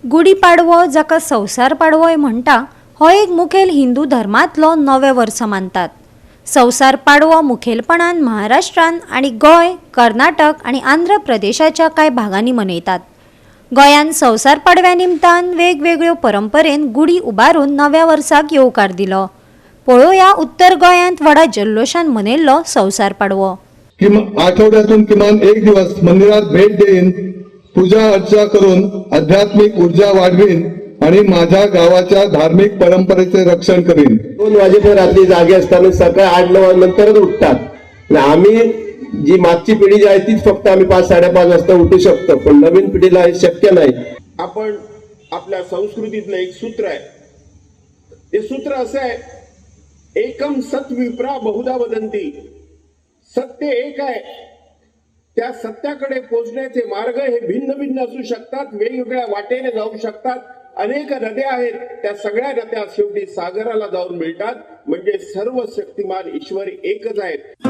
गुढीपाडवो जाका संवसार पाडवोय म्हणटा हो एक मुखेल हिंदू धर्मांतलो नवे वर्स मानतात। संवसार पाडवो मुखेलपणान महाराष्ट्रान आणि गोय, कर्नाटक आणि आंध्र प्रदेशाच्या कांय भागांनी मनयतात। गोंयान संवसार पाडव्या निमतान वेगवेगळ्यो परंपरेन गुढी उबारून नव्या वर्साक येवकार दिलो। पळोवया उत्तर गोंयांत व्हडा जल्लोशान मनयल्लो संवसार पाडवो। आठवड्यातून किमान एक दिवस मंदिरात भेट देईन, पूजा अर्चा करून आध्यात्मिक ऊर्जा वाढवीन आणि माझ्या गावाच्या धार्मिक परंपरेचे रक्षण करीन। 2 वाजेपर्यंत रात्री जागे असताना सकाळी 8-9 नंतरच उठतात। आम्ही जी मागची पिढी जी आहे तीच फक्त आम्ही 5-5:30 वाजता उठू शकतो, पण नवीन पिढीला हे शक्य नाही। आपण आपल्या संस्कृतीतलं एक सूत्र आहे, ते सूत्र असं आहे, एकम सत विप्रा बहुधा वदंती। सत्य एक आहे, त्या सत्याकडे पोहोचण्याचे मार्ग हे भिन्न भिन्न असू शकतात, वेगवेगळ्या वाटेने जाऊ शकतात। अनेक नद्या आहेत, त्या सगळ्या नद्या शेवटी सागराला जाऊन मिळतात। म्हणजे सर्व शक्तिमान ईश्वर एकच आहेत।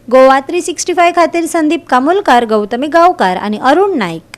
गोवा 365 खातीर संदीप कामुलकार, गौतमी गांवकार आणि अरुण नाईक।